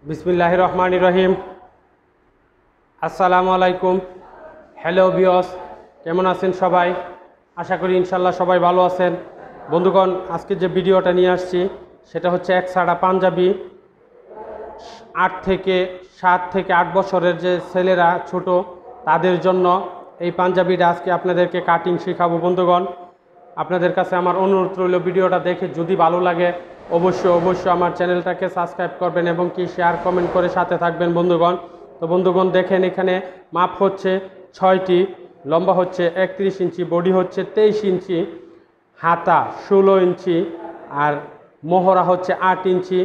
বিসমিল্লাহির রহমানির রহিম। আসসালামু আলাইকুম। হ্যালো ভিউয়ার্স, কেমন আছেন সবাই? আশা করি ইনশাল্লাহ সবাই ভালো আছেন। বন্ধুগণ, আজকে যে ভিডিওটা নিয়ে আসছি সেটা হচ্ছে এক ছাড়া পাঞ্জাবি। 7 থেকে 8 বছরের যে ছেলেরা ছোট, তাদের জন্য এই পাঞ্জাবিটা আজকে আপনাদেরকে কাটিং শেখাবো। বন্ধুগণ, আপনাদের কাছে আমার অনুরোধ রইল, ভিডিওটা দেখে যদি ভালো লাগে অবশ্যই আমার চ্যানেলটাকে সাবস্ক্রাইব করবেন এবং কি শেয়ার কমেন্ট করে সাথে থাকবেন বন্ধুগণ। তো বন্ধুগণ দেখেন, এখানে মাপ হচ্ছে 6টি, লম্বা হচ্ছে 31 ইঞ্চি, বডি হচ্ছে 23 ইঞ্চি, হাতা 16 ইঞ্চি, আর মোহরা হচ্ছে 8 ইঞ্চি,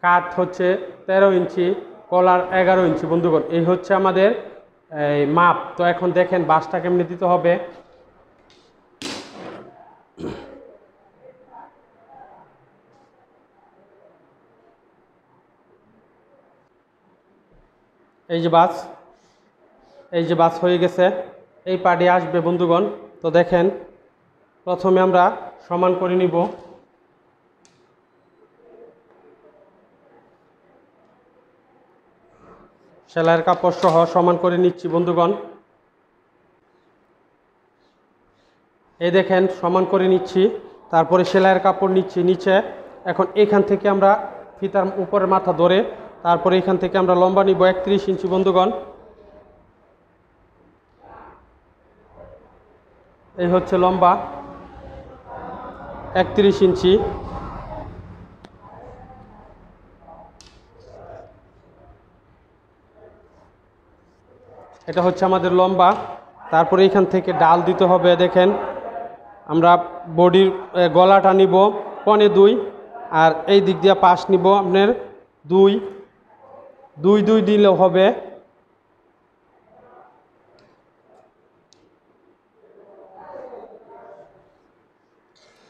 কাত হচ্ছে 13 ইঞ্চি, কলার 11 ইঞ্চি। বন্ধুগণ, এই হচ্ছে আমাদের এই মাপ। তো এখন দেখেন বাঁশটা কেমনি দিতে হবে। এই যে বাস, হয়ে গেছে, এই পাড়ে আসবে বন্ধুগণ। তো দেখেন, প্রথমে আমরা সমান করে নিব। সেলাইয়ের কাপড় সহ সমান করে নিচ্ছি বন্ধুগণ। এই দেখেন সমান করে নিচ্ছি, তারপরে সেলাইয়ের কাপড় নিচ্ছি নিচে। এখন এখান থেকে আমরা ফিতার উপরের মাথা ধরে তারপরে এখান থেকে আমরা লম্বা নিব 31 ইঞ্চি বন্ধুগণ। এই হচ্ছে লম্বা 31 ইঞ্চি। এটা হচ্ছে আমাদের লম্বা। তারপরে এখান থেকে ডাল দিতে হবে। দেখেন, আমরা বডির গলাটা নিব 1.25, আর এই দিক দিয়ে পাশ নিব আপনার 2 দিলেও হবে।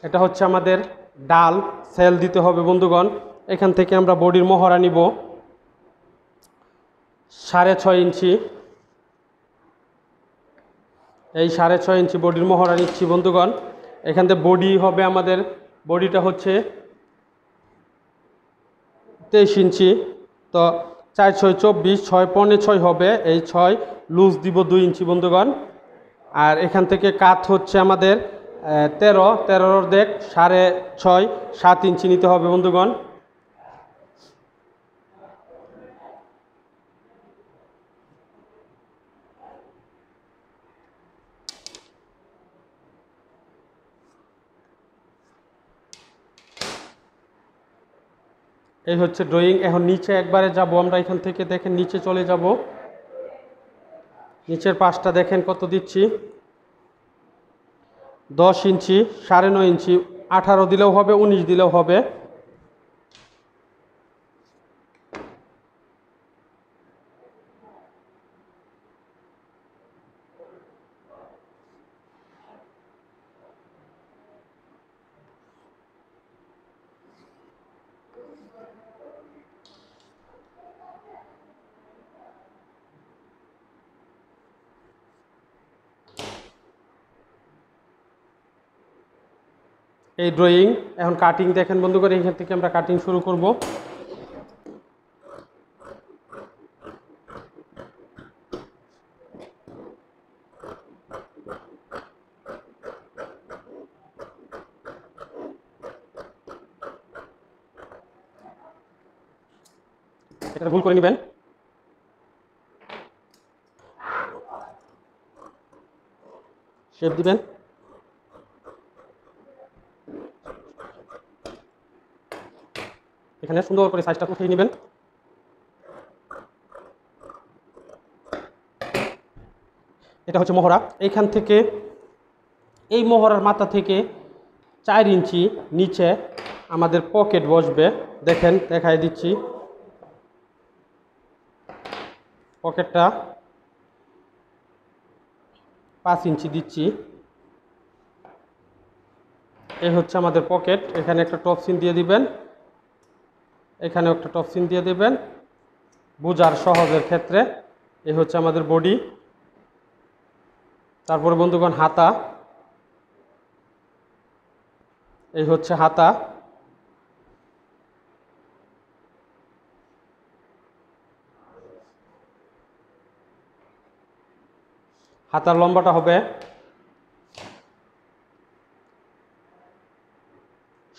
এটা হচ্ছে আমাদের ডাল, সেল দিতে হবে বন্ধুগণ। এখান থেকে আমরা বডির মহড়া নিব 6.5 ইঞ্চি। এই 6.5 ইঞ্চি বডির মহড়া নিচ্ছি বন্ধুগণ। এখান থেকে বডি হবে আমাদের, বডিটা হচ্ছে 23 ইঞ্চি। তো 4 6 24, 6 পৌনে 6 হবে। এই 6 লুজ দিব 2 ইঞ্চি বন্ধুগণ। আর এখান থেকে কাত হচ্ছে আমাদের 13 অর্ধেক 6.5 7 ইঞ্চি নিতে হবে বন্ধুগণ। এই হচ্ছে ড্রয়িং। এখন নিচে একবারে যাব আমরা, এখান থেকে দেখেন নিচে চলে যাব। নিচের পাশটা দেখেন কত দিচ্ছি, 10 ইঞ্চি, 9.5 ইঞ্চি, 18 দিলেও হবে, 19 দিলেও হবে। এই ড্রয়িং। এখন কাটিং দেখেন বন্ধু করে, এখান থেকে আমরা কাটিং শুরু করব। এটা ভুল করে নেবেন। শেপ দিবেন। এখানে সুন্দর করে সাইজটা উঠিয়ে নেবেন। এটা হচ্ছে মহড়া। এইখান থেকে এই মহড়ার মাথা থেকে 4 ইঞ্চি নিচে আমাদের পকেট বসবে। দেখেন, দেখাই দিচ্ছি। পকেটটা 5 ইঞ্চি দিচ্ছি। এই হচ্ছে আমাদের পকেট। এখানে একটা টপ সিন দিয়ে দিবেন, এখানেও একটা টপ সিন দিয়ে দিবেন বোঝার সহজের ক্ষেত্রে। এই হচ্ছে আমাদের বডি। তারপরে বন্ধুগণ হাতা, এই হচ্ছে হাতা। হাতার লম্বাটা হবে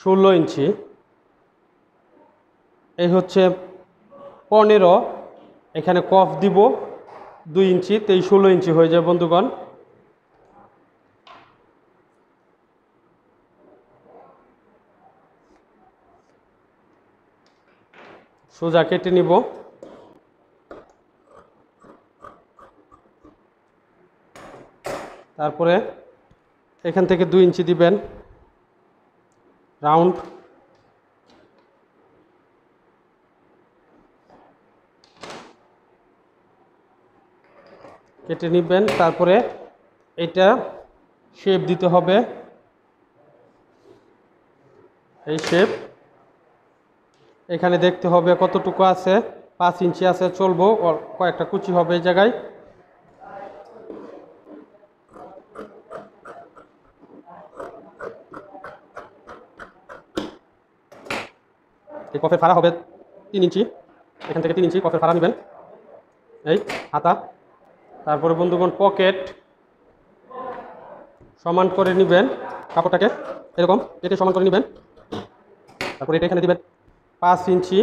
16 ইঞ্চি। এই হচ্ছে 15, এখানে কফ দিব 2 ইঞ্চি, 16 ইঞ্চি হয়ে যায় বন্ধুগণ। সোজা কেটে নিব। তারপরে এখান থেকে 2 ইঞ্চি দিবেন রাউন্ড। কেটে নেবেন। তারপরে এটা শেপ দিতে হবে, এই শেপ। এখানে দেখতে হবে কতটুকু আছে, 5 ইঞ্চি আছে, চলবো, কয়েকটা কুচি হবে এই জায়গায়। এই কফের ফাড়া হবে 3 ইঞ্চি, এখান থেকে 3 ইঞ্চি কফের ফাড়া নেবেন, এই হাতা। তারপরে বন্ধুগণ পকেট সমান করে নেবেন, কাপড়টাকে এরকম কেটে সমান করে নেবেন। তারপরে এটা এখানে দিবেন 5 ইঞ্চি,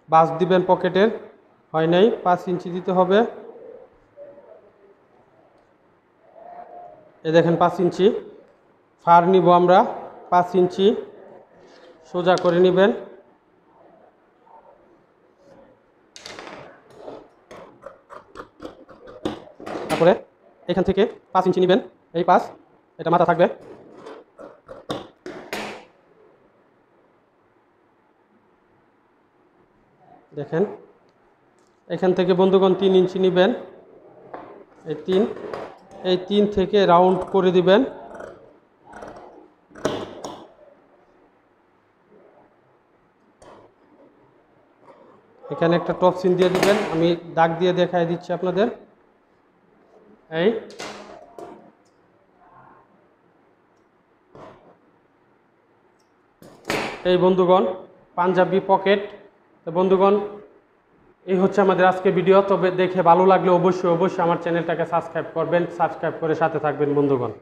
বাস দিবেন পকেটের, হয় নাই, 5 ইঞ্চি দিতে হবে। এই দেখেন 5 ইঞ্চি ফার নিব আমরা, 5 ইঞ্চি সোজা করে নেবেন। তারপরে এখান থেকে 5 ইঞ্চি নেবেন, এই 5, এটা মাথা থাকবে। দেখেন এখান থেকে বন্ধুগণ 3 ইঞ্চি নেবেন, এই 3 থেকে রাউন্ড করে দিবেন। এখানে একটা টপ সিন দিয়ে দিবেন, আমি দাগ দিয়ে দেখাই দিচ্ছি আপনাদের। এই বন্ধুগণ পাঞ্জাবি পকেট। তো বন্ধুগণ এই হচ্ছে আমাদের আজকে ভিডিও। তবে দেখে ভালো লাগলে অবশ্যই আমার চ্যানেলটাকে সাবস্ক্রাইব করবেন, সাবস্ক্রাইব করে সাথে থাকবেন বন্ধুগণ।